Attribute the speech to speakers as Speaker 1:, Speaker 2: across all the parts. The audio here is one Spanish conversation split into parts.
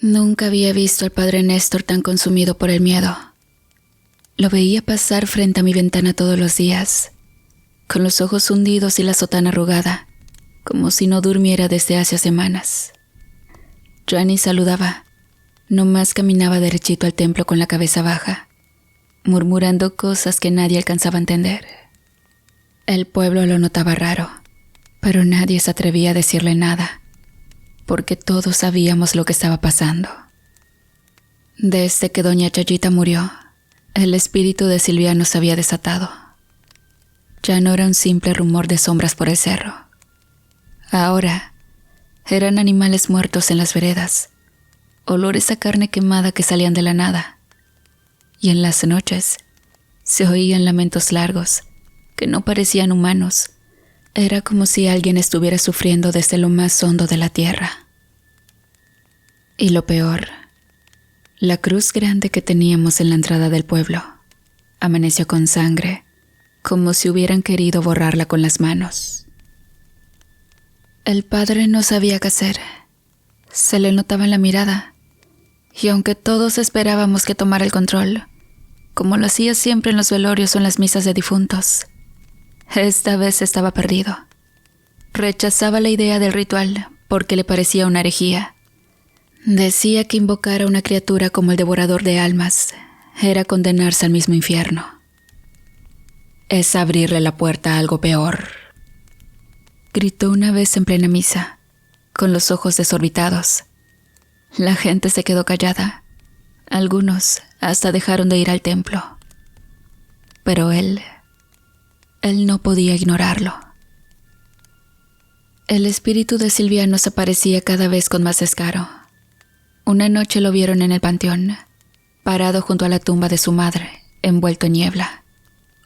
Speaker 1: Nunca había visto al padre Néstor tan consumido por el miedo. Lo veía pasar frente a mi ventana todos los días, con los ojos hundidos y la sotana arrugada, como si no durmiera desde hace semanas. Ya ni saludaba, nomás caminaba derechito al templo con la cabeza baja, murmurando cosas que nadie alcanzaba a entender. El pueblo lo notaba raro, pero nadie se atrevía a decirle nada, porque todos sabíamos lo que estaba pasando. Desde que doña Chayita murió, el espíritu de Silviano se había desatado. Ya no era un simple rumor de sombras por el cerro. Ahora eran animales muertos en las veredas, olores a carne quemada que salían de la nada. Y en las noches se oían lamentos largos que no parecían humanos. Era como si alguien estuviera sufriendo desde lo más hondo de la tierra. Y lo peor, la cruz grande que teníamos en la entrada del pueblo amaneció con sangre, como si hubieran querido borrarla con las manos. El padre no sabía qué hacer. Se le notaba en la mirada, y aunque todos esperábamos que tomara el control, como lo hacía siempre en los velorios o en las misas de difuntos, esta vez estaba perdido. Rechazaba la idea del ritual porque le parecía una herejía. Decía que invocar a una criatura como el devorador de almas era condenarse al mismo infierno. Es abrirle la puerta a algo peor, gritó una vez en plena misa, con los ojos desorbitados. La gente se quedó callada. Algunos hasta dejaron de ir al templo. Pero él no podía ignorarlo. El espíritu de Silviano se aparecía cada vez con más descaro. Una noche lo vieron en el panteón, parado junto a la tumba de su madre, envuelto en niebla.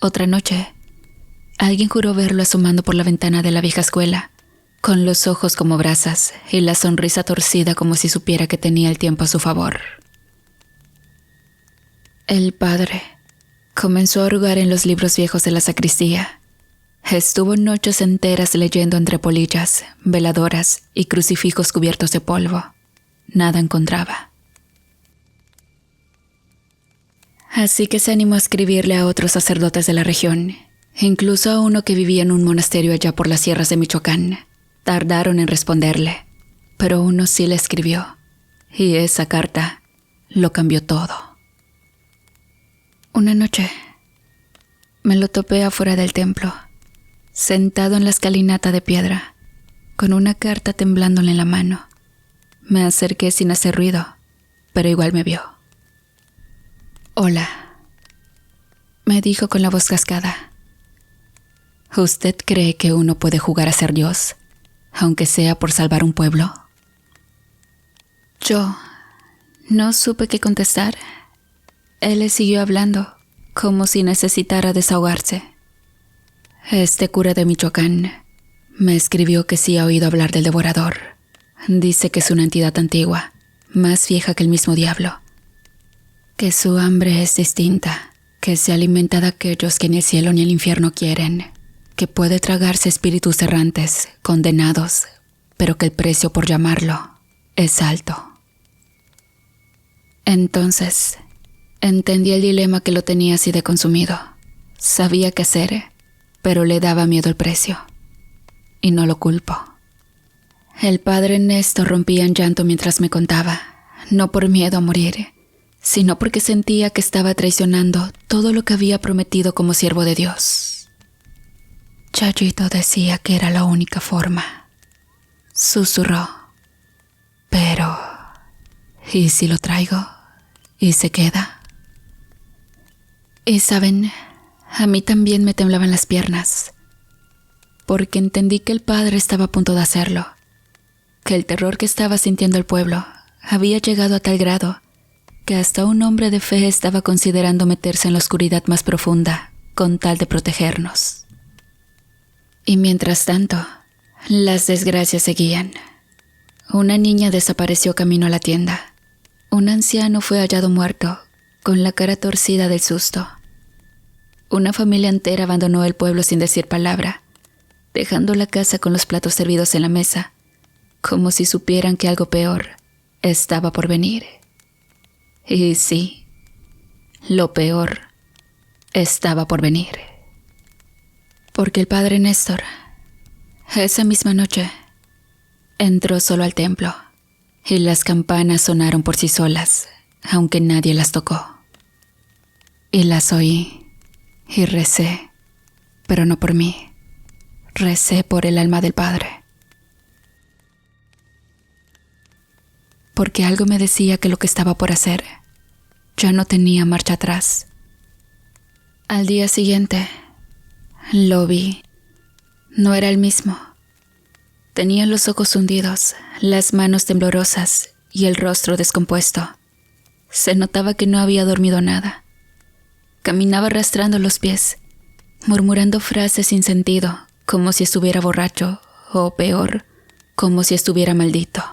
Speaker 1: Otra noche, alguien juró verlo asomando por la ventana de la vieja escuela, con los ojos como brasas y la sonrisa torcida como si supiera que tenía el tiempo a su favor. El padre comenzó a hurgar en los libros viejos de la sacristía. Estuvo noches enteras leyendo entre polillas, veladoras y crucifijos cubiertos de polvo. Nada encontraba. Así que se animó a escribirle a otros sacerdotes de la región, incluso a uno que vivía en un monasterio allá por las sierras de Michoacán. Tardaron en responderle, pero uno sí le escribió, y esa carta lo cambió todo. Una noche me lo topé afuera del templo, sentado en la escalinata de piedra, con una carta temblándole en la mano. Me acerqué sin hacer ruido, pero igual me vio. «Hola», me dijo con la voz cascada. «¿Usted cree que uno puede jugar a ser Dios, aunque sea por salvar un pueblo?» Yo no supe qué contestar. Él le siguió hablando, como si necesitara desahogarse. «Este cura de Michoacán me escribió que sí ha oído hablar del devorador. Dice que es una entidad antigua, más vieja que el mismo diablo. Que su hambre es distinta, que se alimenta de aquellos que ni el cielo ni el infierno quieren, que puede tragarse espíritus errantes, condenados, pero que el precio por llamarlo es alto». Entonces entendí el dilema que lo tenía así de consumido. Sabía qué hacer, pero le daba miedo el precio. Y no lo culpo. El padre Néstor rompía en llanto mientras me contaba, no por miedo a morir, sino porque sentía que estaba traicionando todo lo que había prometido como siervo de Dios. Chayito decía que era la única forma. Susurró. Pero, ¿y si lo traigo y se queda? Y saben, a mí también me temblaban las piernas, porque entendí que el padre estaba a punto de hacerlo, que el terror que estaba sintiendo el pueblo había llegado a tal grado que hasta un hombre de fe estaba considerando meterse en la oscuridad más profunda con tal de protegernos. Y mientras tanto, las desgracias seguían. Una niña desapareció camino a la tienda. Un anciano fue hallado muerto, con la cara torcida del susto. Una familia entera abandonó el pueblo sin decir palabra, dejando la casa con los platos servidos en la mesa, como si supieran que algo peor estaba por venir. Y sí, lo peor estaba por venir. Porque el padre Néstor, esa misma noche, entró solo al templo y las campanas sonaron por sí solas, aunque nadie las tocó. Y las oí y recé, pero no por mí. Recé por el alma del padre. Porque algo me decía que lo que estaba por hacer ya no tenía marcha atrás. Al día siguiente, lo vi. No era el mismo. Tenía los ojos hundidos, las manos temblorosas y el rostro descompuesto. Se notaba que no había dormido nada. Caminaba arrastrando los pies, murmurando frases sin sentido, como si estuviera borracho, o peor, como si estuviera maldito.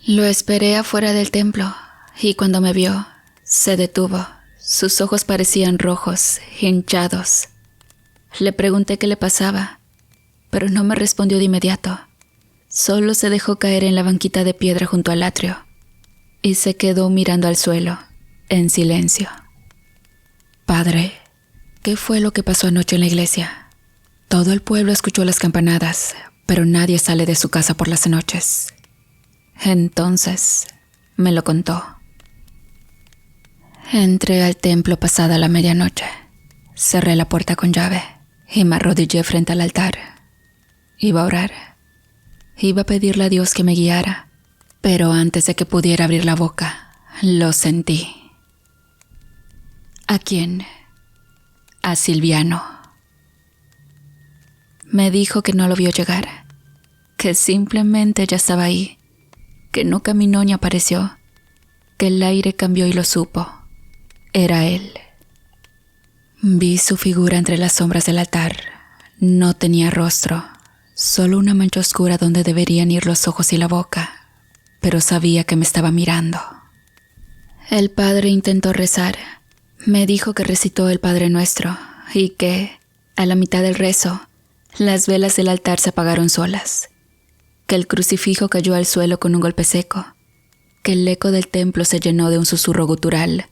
Speaker 1: Lo esperé afuera del templo, y cuando me vio, se detuvo. Sus ojos parecían rojos, hinchados. Le pregunté qué le pasaba, pero no me respondió de inmediato. Solo se dejó caer en la banquita de piedra junto al atrio, y se quedó mirando al suelo, en silencio. Padre, ¿qué fue lo que pasó anoche en la iglesia? Todo el pueblo escuchó las campanadas, pero nadie sale de su casa por las noches. Entonces, me lo contó. Entré al templo pasada la medianoche. Cerré la puerta con llave y me arrodillé frente al altar. Iba a orar. Iba a pedirle a Dios que me guiara, pero antes de que pudiera abrir la boca, lo sentí. ¿A quién? A Silviano. Me dijo que no lo vio llegar, que simplemente ya estaba ahí, que no caminó ni apareció, que el aire cambió y lo supo. Era él. Vi su figura entre las sombras del altar. No tenía rostro, solo una mancha oscura donde deberían ir los ojos y la boca, pero sabía que me estaba mirando. El padre intentó rezar. Me dijo que recitó el Padre Nuestro y que, a la mitad del rezo, las velas del altar se apagaron solas, que el crucifijo cayó al suelo con un golpe seco, que el eco del templo se llenó de un susurro gutural,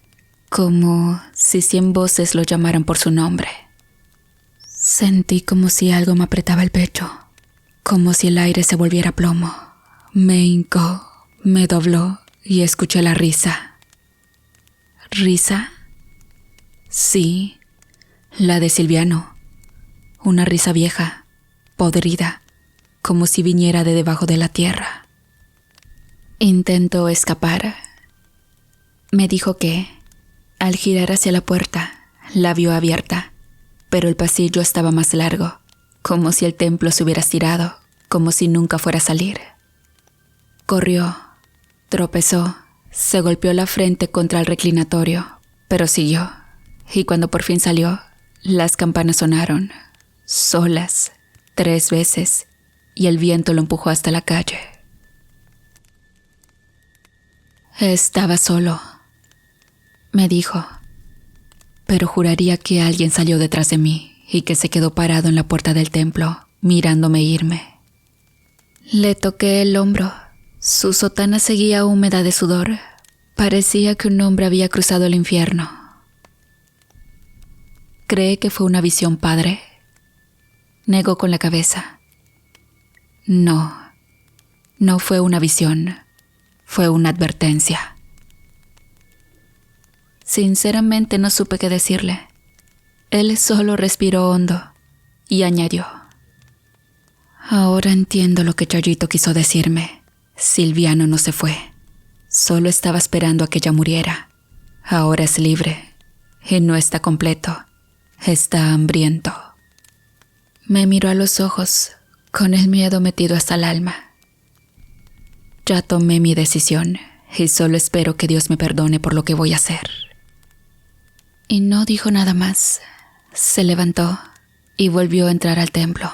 Speaker 1: como si 100 voces lo llamaran por su nombre. Sentí como si algo me apretaba el pecho, como si el aire se volviera plomo. Me hincó, me dobló y escuché la risa. ¿Risa? Sí, la de Silviano. Una risa vieja, podrida, como si viniera de debajo de la tierra. Intentó escapar. Me dijo que, al girar hacia la puerta, la vio abierta, pero el pasillo estaba más largo, como si el templo se hubiera estirado, como si nunca fuera a salir. Corrió, tropezó, se golpeó la frente contra el reclinatorio, pero siguió. Y cuando por fin salió, las campanas sonaron, solas, 3 veces, y el viento lo empujó hasta la calle. Estaba solo, me dijo, pero juraría que alguien salió detrás de mí y que se quedó parado en la puerta del templo, mirándome irme. Le toqué el hombro. Su sotana seguía húmeda de sudor. Parecía que un hombre había cruzado el infierno. ¿Cree que fue una visión, padre? Negó con la cabeza. No, no fue una visión. Fue una advertencia. Sinceramente no supe qué decirle. Él solo respiró hondo y añadió: ahora entiendo lo que Chayito quiso decirme. Silviano no se fue. Solo estaba esperando a que ella muriera. Ahora es libre y no está completo. Está hambriento. Me miró a los ojos, con el miedo metido hasta el alma. Ya tomé mi decisión y solo espero que Dios me perdone por lo que voy a hacer. Y no dijo nada más. Se levantó y volvió a entrar al templo.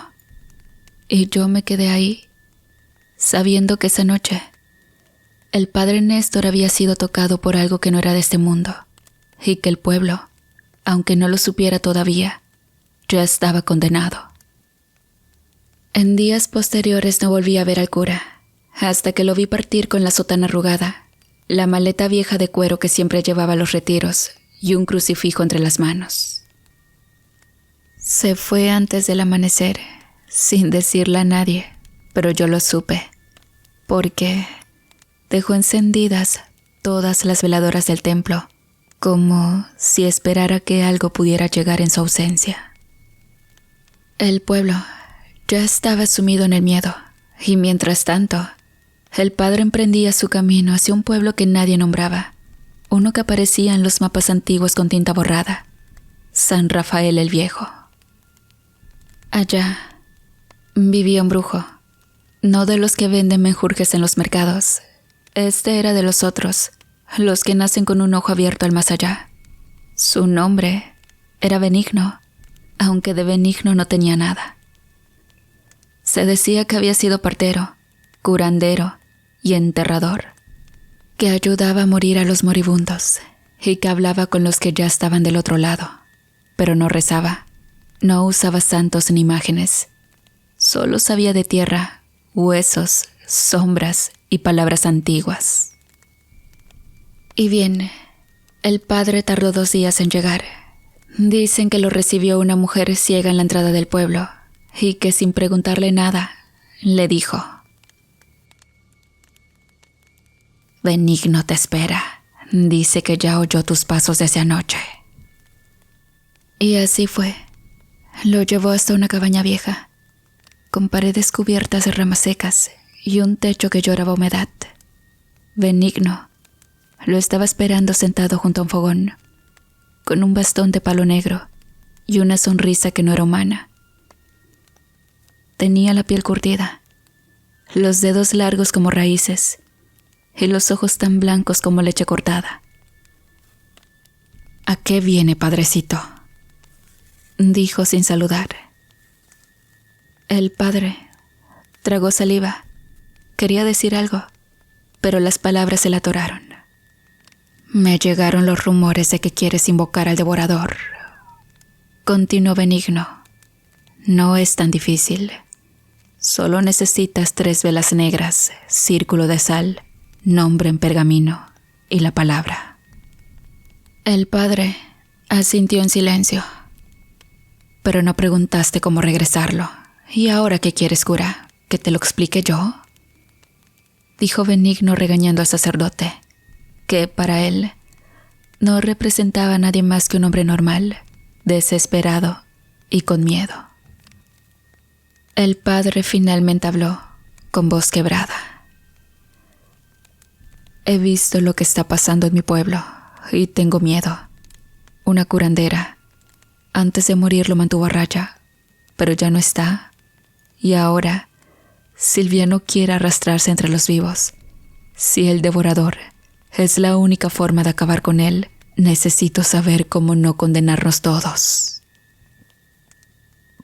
Speaker 1: Y yo me quedé ahí, sabiendo que esa noche el padre Néstor había sido tocado por algo que no era de este mundo, y que el pueblo, aunque no lo supiera todavía, ya estaba condenado. En días posteriores no volví a ver al cura. hasta que lo vi partir con la sotana arrugada, la maleta vieja de cuero que siempre llevaba a los retiros y un crucifijo entre las manos. Se fue antes del amanecer, sin decirle a nadie, pero yo lo supe, porque dejó encendidas todas las veladoras del templo, como si esperara que algo pudiera llegar en su ausencia. El pueblo ya estaba sumido en el miedo, y mientras tanto, el padre emprendía su camino hacia un pueblo que nadie nombraba, uno que aparecía en los mapas antiguos con tinta borrada, San Rafael el Viejo. Allá vivía un brujo, no de los que venden menjurjes en los mercados. Este era de los otros, los que nacen con un ojo abierto al más allá. Su nombre era Benigno, aunque de benigno no tenía nada. Se decía que había sido partero, curandero y enterrador, que ayudaba a morir a los moribundos y que hablaba con los que ya estaban del otro lado, pero no rezaba, no usaba santos ni imágenes, solo sabía de tierra, huesos, sombras y palabras antiguas. Y bien, el padre tardó 2 días en llegar. Dicen que lo recibió una mujer ciega en la entrada del pueblo y que sin preguntarle nada, le dijo: Benigno te espera, dice que ya oyó tus pasos desde anoche. Y así fue. Lo llevó hasta una cabaña vieja, con paredes cubiertas de ramas secas y un techo que lloraba humedad. Benigno lo estaba esperando sentado junto a un fogón, con un bastón de palo negro y una sonrisa que no era humana. Tenía la piel curtida, los dedos largos como raíces y los ojos tan blancos como leche cortada. ¿A qué viene, padrecito?, dijo sin saludar. El padre tragó saliva. Quería decir algo, pero las palabras se le atoraron. Me llegaron los rumores de que quieres invocar al devorador, continuó Benigno. No es tan difícil. Solo necesitas 3 velas negras, círculo de sal, nombre en pergamino y la palabra. El padre asintió en silencio. Pero no preguntaste cómo regresarlo. ¿Y ahora qué quieres, cura? ¿Que te lo explique yo?, dijo Benigno regañando al sacerdote, que para él no representaba a nadie más que un hombre normal, desesperado y con miedo. El padre finalmente habló, con voz quebrada. He visto lo que está pasando en mi pueblo y tengo miedo. Una curandera, antes de morir, lo mantuvo a raya, pero ya no está. Y ahora Silviano quiere arrastrarse entre los vivos. Si el devorador es la única forma de acabar con él, necesito saber cómo no condenarnos todos.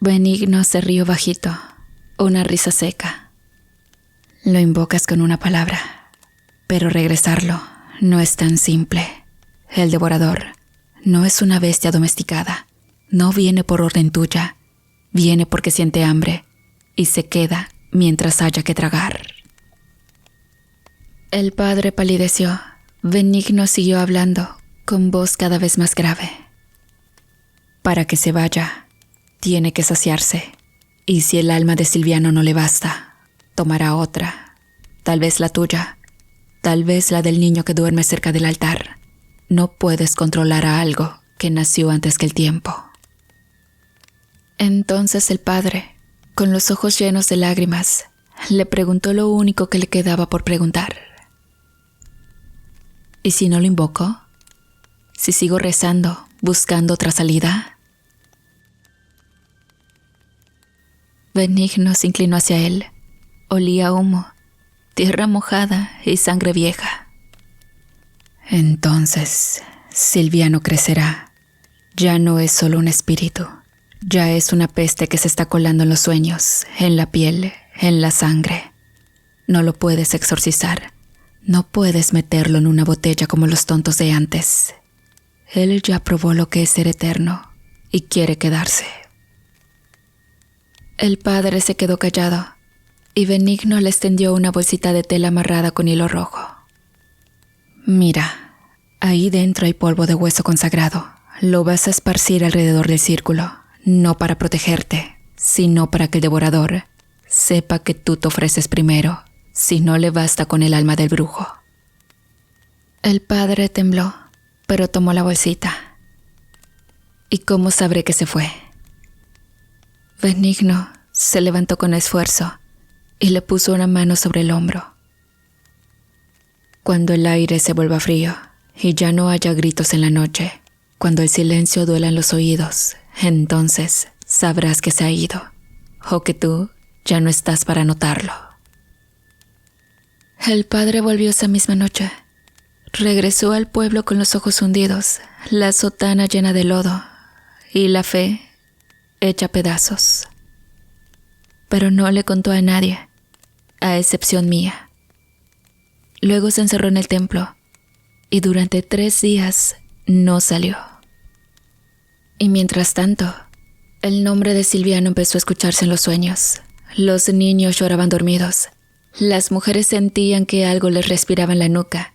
Speaker 1: Benigno se rió bajito, una risa seca. Lo invocas con una palabra, pero regresarlo no es tan simple. El devorador no es una bestia domesticada. No viene por orden tuya, viene porque siente hambre y se queda mientras haya que tragar. El padre palideció. Benigno siguió hablando, con voz cada vez más grave. Para que se vaya, tiene que saciarse, y si el alma de Silviano no le basta, tomará otra, tal vez la tuya, tal vez la del niño que duerme cerca del altar. No puedes controlar a algo que nació antes que el tiempo. Entonces el padre, con los ojos llenos de lágrimas, le preguntó lo único que le quedaba por preguntar. ¿Y si no lo invoco? ¿Si sigo rezando, buscando otra salida? Benigno se inclinó hacia él. Olía a humo, tierra mojada y sangre vieja. Entonces, Silviano crecerá. Ya no es solo un espíritu. Ya es una peste que se está colando en los sueños, en la piel, en la sangre. No lo puedes exorcizar. No puedes meterlo en una botella como los tontos de antes. Él ya probó lo que es ser eterno y quiere quedarse. El padre se quedó callado, y Benigno le extendió una bolsita de tela amarrada con hilo rojo. Mira, ahí dentro hay polvo de hueso consagrado. Lo vas a esparcir alrededor del círculo, no para protegerte, sino para que el devorador sepa que tú te ofreces primero, si no le basta con el alma del brujo. El padre tembló, pero tomó la bolsita. ¿Y cómo sabré que se fue? Benigno se levantó con esfuerzo y le puso una mano sobre el hombro. Cuando el aire se vuelva frío y ya no haya gritos en la noche, cuando el silencio duela en los oídos, entonces sabrás que se ha ido, o que tú ya no estás para notarlo. El padre volvió esa misma noche. Regresó al pueblo con los ojos hundidos, la sotana llena de lodo y la fe hecha pedazos. Pero no le contó a nadie, a excepción mía. Luego se encerró en el templo y durante 3 días no salió. Y mientras tanto, el nombre de Silviano empezó a escucharse en los sueños. Los niños lloraban dormidos. Las mujeres sentían que algo les respiraba en la nuca.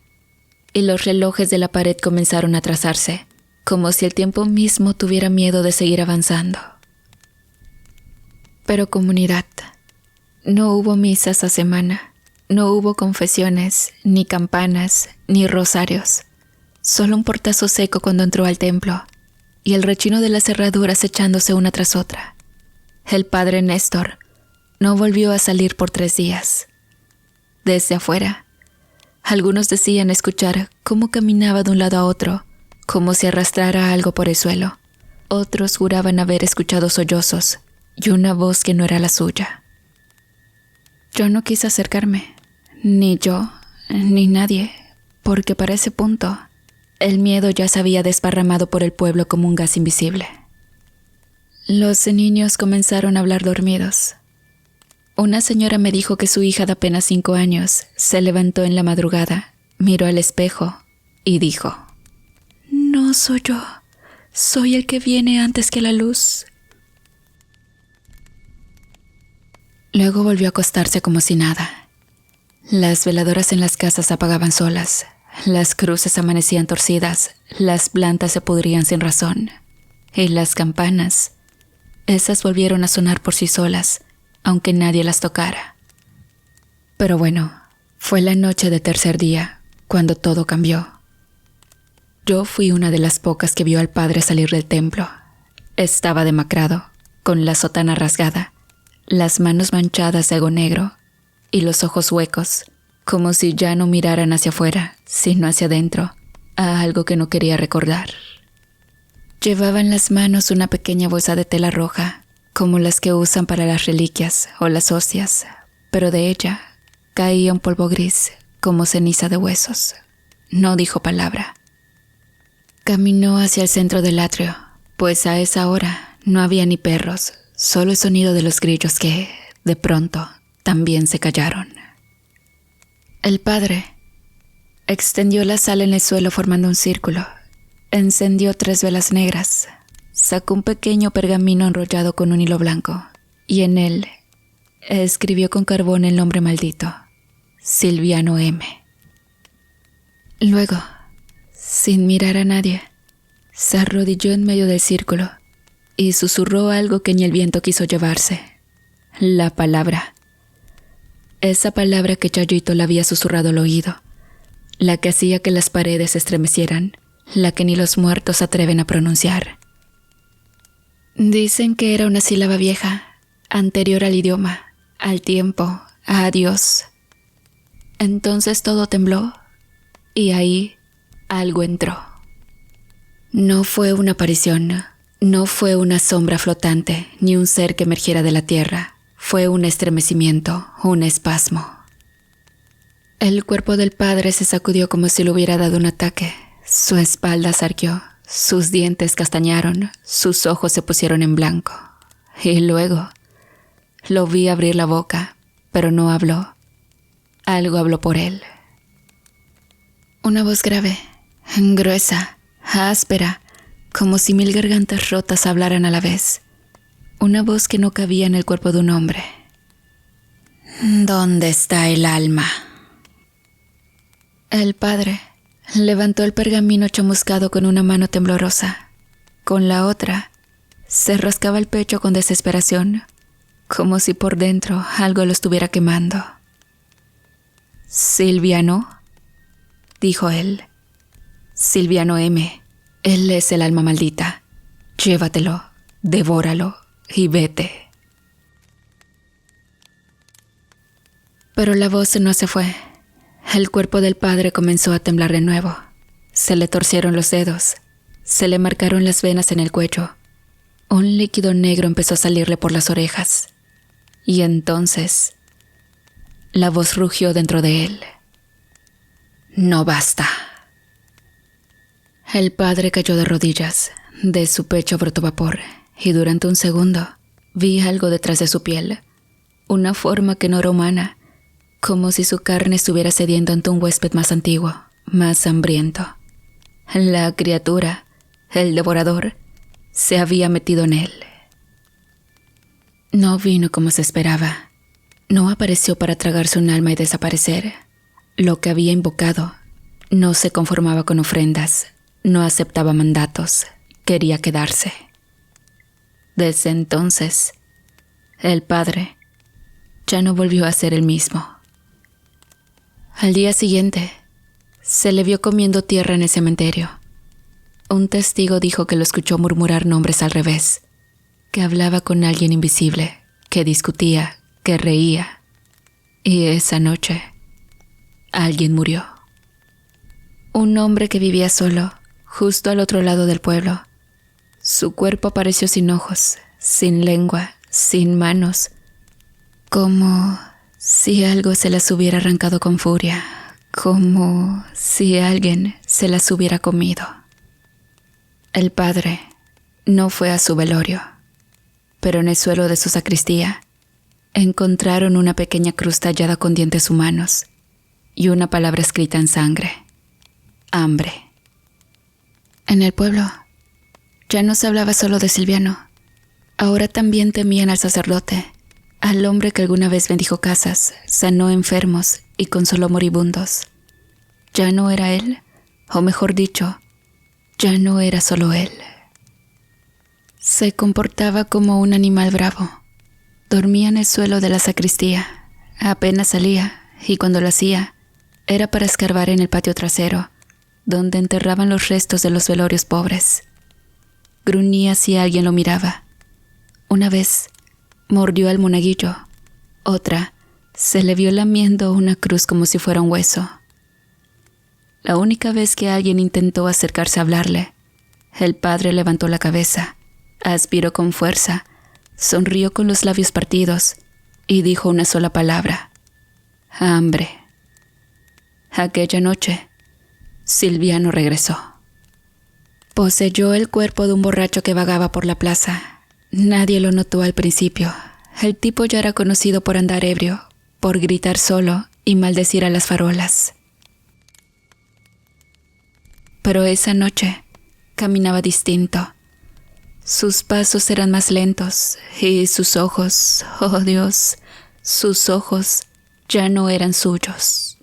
Speaker 1: Y los relojes de la pared comenzaron a trazarse, como si el tiempo mismo tuviera miedo de seguir avanzando. Pero comunidad, no hubo misa esa semana. No hubo confesiones, ni campanas, ni rosarios. Solo un portazo seco cuando entró al templo y el rechino de las cerraduras echándose una tras otra. El padre Néstor no volvió a salir por 3 días. Desde afuera, algunos decían escuchar cómo caminaba de un lado a otro, como si arrastrara algo por el suelo. Otros juraban haber escuchado sollozos y una voz que no era la suya. Yo no quise acercarme, ni yo, ni nadie, porque para ese punto el miedo ya se había desparramado por el pueblo como un gas invisible. Los niños comenzaron a hablar dormidos. Una señora me dijo que su hija de apenas 5 años se levantó en la madrugada, miró al espejo y dijo: «No soy yo, soy el que viene antes que la luz». Luego volvió a acostarse como si nada. Las veladoras en las casas se apagaban solas, las cruces amanecían torcidas, las plantas se pudrían sin razón, y las campanas, esas volvieron a sonar por sí solas, aunque nadie las tocara. Pero bueno, fue la noche de tercer día, cuando todo cambió. Yo fui una de las pocas que vio al padre salir del templo. Estaba demacrado, con la sotana rasgada, las manos manchadas de algo negro y los ojos huecos, como si ya no miraran hacia afuera, sino hacia adentro, a algo que no quería recordar. Llevaba en las manos una pequeña bolsa de tela roja, como las que usan para las reliquias o las hostias, pero de ella caía un polvo gris, como ceniza de huesos. No dijo palabra. Caminó hacia el centro del atrio, pues a esa hora no había ni perros, solo el sonido de los grillos que, de pronto, también se callaron. El padre extendió la sal en el suelo formando un círculo, encendió 3 velas negras, sacó un pequeño pergamino enrollado con un hilo blanco y en él escribió con carbón el nombre maldito: Silviano M. Luego, sin mirar a nadie, se arrodilló en medio del círculo y susurró algo que ni el viento quiso llevarse: la palabra. Esa palabra que Chayito le había susurrado al oído, la que hacía que las paredes se estremecieran, la que ni los muertos se atreven a pronunciar. Dicen que era una sílaba vieja, anterior al idioma, al tiempo, a Dios. Entonces todo tembló y ahí algo entró. No fue una aparición, no fue una sombra flotante, ni un ser que emergiera de la tierra. Fue un estremecimiento, un espasmo. El cuerpo del padre se sacudió como si le hubiera dado un ataque. Su espalda se arqueó, sus dientes castañaron, sus ojos se pusieron en blanco. Y luego lo vi abrir la boca, pero no habló. Algo habló por él. Una voz grave, gruesa, áspera, como si 1000 gargantas rotas hablaran a la vez. Una voz que no cabía en el cuerpo de un hombre. ¿Dónde está el alma? El padre levantó el pergamino chamuscado con una mano temblorosa. Con la otra, se rascaba el pecho con desesperación, como si por dentro algo lo estuviera quemando. «Silviano», dijo él. «Silviano M. Él es el alma maldita. Llévatelo, devóralo y vete». Pero la voz no se fue. El cuerpo del padre comenzó a temblar de nuevo. Se le torcieron los dedos. Se le marcaron las venas en el cuello. Un líquido negro empezó a salirle por las orejas. Y entonces, la voz rugió dentro de él. «No basta». El padre cayó de rodillas. De su pecho brotó vapor. Y durante un segundo, vi algo detrás de su piel. Una forma que no era humana. Como si su carne estuviera cediendo ante un huésped más antiguo, más hambriento. La criatura, el devorador, se había metido en él. No vino como se esperaba. No apareció para tragarse un alma y desaparecer. Lo que había invocado no se conformaba con ofrendas, no aceptaba mandatos, quería quedarse. Desde entonces, el padre ya no volvió a ser el mismo. Al día siguiente, se le vio comiendo tierra en el cementerio. Un testigo dijo que lo escuchó murmurar nombres al revés, que hablaba con alguien invisible, que discutía, que reía. Y esa noche, alguien murió. Un hombre que vivía solo, justo al otro lado del pueblo. Su cuerpo apareció sin ojos, sin lengua, sin manos, como si algo se las hubiera arrancado con furia, como si alguien se las hubiera comido. El padre no fue a su velorio, pero en el suelo de su sacristía encontraron una pequeña cruz tallada con dientes humanos y una palabra escrita en sangre: hambre. En el pueblo ya no se hablaba solo de Silviano. Ahora también temían al sacerdote, al hombre que alguna vez bendijo casas, sanó enfermos y consoló moribundos. Ya no era él, o mejor dicho, ya no era solo él. Se comportaba como un animal bravo. Dormía en el suelo de la sacristía. Apenas salía, y cuando lo hacía, era para escarbar en el patio trasero, donde enterraban los restos de los velorios pobres. Gruñía si alguien lo miraba. Una vez, mordió al monaguillo. Otra, se le vio lamiendo una cruz como si fuera un hueso. La única vez que alguien intentó acercarse a hablarle, el padre levantó la cabeza, aspiró con fuerza, sonrió con los labios partidos y dijo una sola palabra: hambre. Aquella noche, Silviano regresó. Poseyó el cuerpo de un borracho que vagaba por la plaza. Nadie lo notó al principio. El tipo ya era conocido por andar ebrio, por gritar solo y maldecir a las farolas. Pero esa noche caminaba distinto. Sus pasos eran más lentos y sus ojos, oh Dios, sus ojos ya no eran suyos.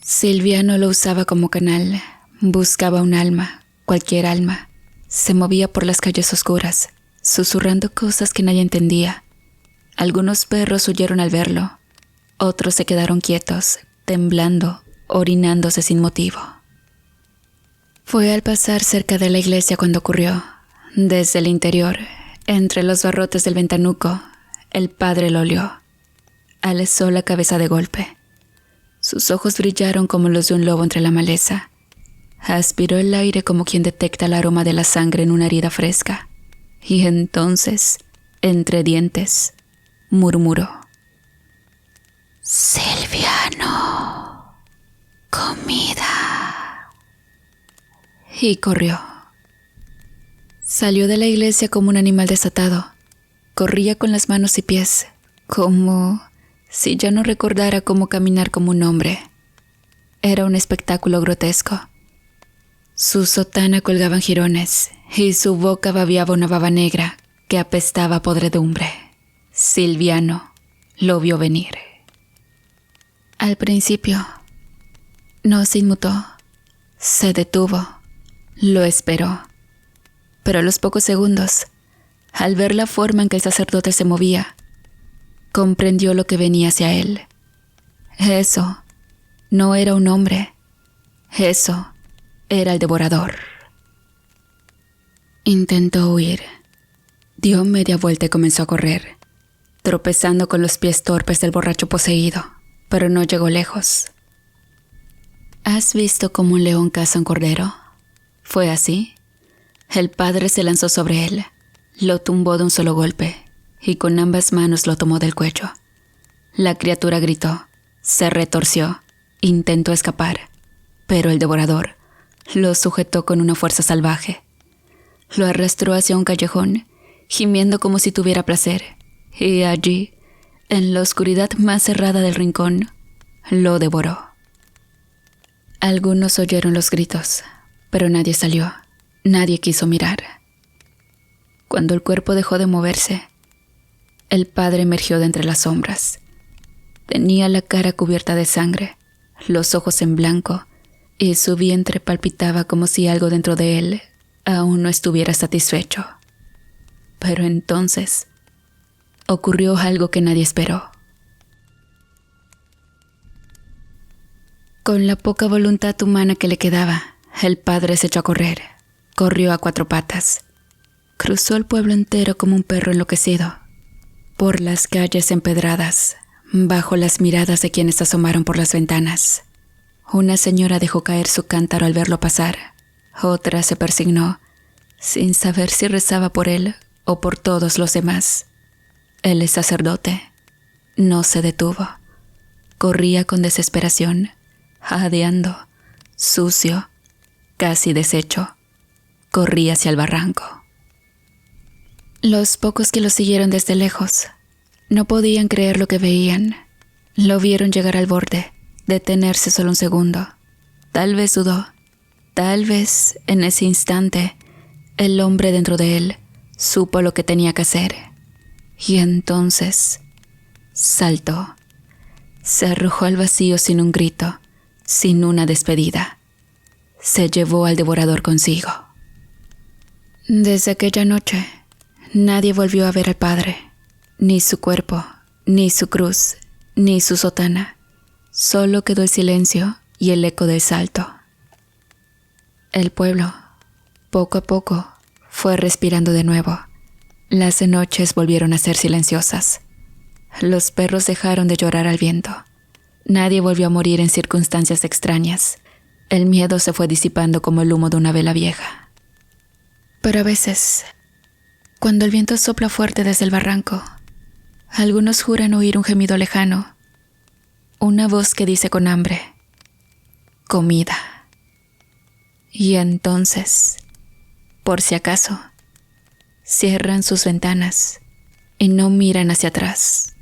Speaker 1: Silviano lo usaba como canal. Buscaba un alma, cualquier alma. Se movía por las calles oscuras, susurrando cosas que nadie entendía. Algunos perros huyeron al verlo. Otros se quedaron quietos, temblando, orinándose sin motivo. Fue al pasar cerca de la iglesia cuando ocurrió. Desde el interior, entre los barrotes del ventanuco, el padre lo olió. Alzó la cabeza de golpe. Sus ojos brillaron como los de un lobo entre la maleza. Aspiró el aire como quien detecta el aroma de la sangre en una herida fresca. Y entonces, entre dientes, murmuró: «Silviano, comida». Y corrió. Salió de la iglesia como un animal desatado. Corría con las manos y pies, como si ya no recordara cómo caminar como un hombre. Era un espectáculo grotesco. Su sotana colgaba en jirones y su boca babeaba una baba negra que apestaba a podredumbre. Silviano lo vio venir. Al principio, no se inmutó, se detuvo, lo esperó. Pero a los pocos segundos, al ver la forma en que el sacerdote se movía, comprendió lo que venía hacia él. Eso no era un hombre, eso era el devorador. Intentó huir. Dio media vuelta y comenzó a correr, tropezando con los pies torpes del borracho poseído, pero no llegó lejos. ¿Has visto cómo un león caza un cordero? Fue así. El padre se lanzó sobre él, lo tumbó de un solo golpe y con ambas manos lo tomó del cuello. La criatura gritó, se retorció, intentó escapar, pero el devorador lo sujetó con una fuerza salvaje. Lo arrastró hacia un callejón, gimiendo como si tuviera placer, y allí, en la oscuridad más cerrada del rincón, lo devoró. Algunos oyeron los gritos, pero nadie salió, nadie quiso mirar. Cuando el cuerpo dejó de moverse, el padre emergió de entre las sombras. Tenía la cara cubierta de sangre, los ojos en blanco, y su vientre palpitaba como si algo dentro de él aún no estuviera satisfecho. Pero entonces ocurrió algo que nadie esperó. Con la poca voluntad humana que le quedaba, el padre se echó a correr. Corrió a 4 patas. Cruzó el pueblo entero como un perro enloquecido, por las calles empedradas, bajo las miradas de quienes asomaron por las ventanas. Una señora dejó caer su cántaro al verlo pasar. Otra se persignó, sin saber si rezaba por él o por todos los demás. El sacerdote no se detuvo. Corría con desesperación, jadeando, sucio, casi deshecho. Corría hacia el barranco. Los pocos que lo siguieron desde lejos no podían creer lo que veían. Lo vieron llegar al borde, detenerse solo un segundo. Tal vez dudó. Tal vez, en ese instante, el hombre dentro de él supo lo que tenía que hacer. Y entonces saltó. Se arrojó al vacío sin un grito, sin una despedida. Se llevó al devorador consigo. Desde aquella noche, nadie volvió a ver al padre. Ni su cuerpo, ni su cruz, ni su sotana. Solo quedó el silencio y el eco del salto. El pueblo, poco a poco, fue respirando de nuevo. Las noches volvieron a ser silenciosas. Los perros dejaron de llorar al viento. Nadie volvió a morir en circunstancias extrañas. El miedo se fue disipando como el humo de una vela vieja. Pero a veces, cuando el viento sopla fuerte desde el barranco, algunos juran oír un gemido lejano, una voz que dice con hambre, comida. Y entonces, por si acaso, cierran sus ventanas y no miran hacia atrás.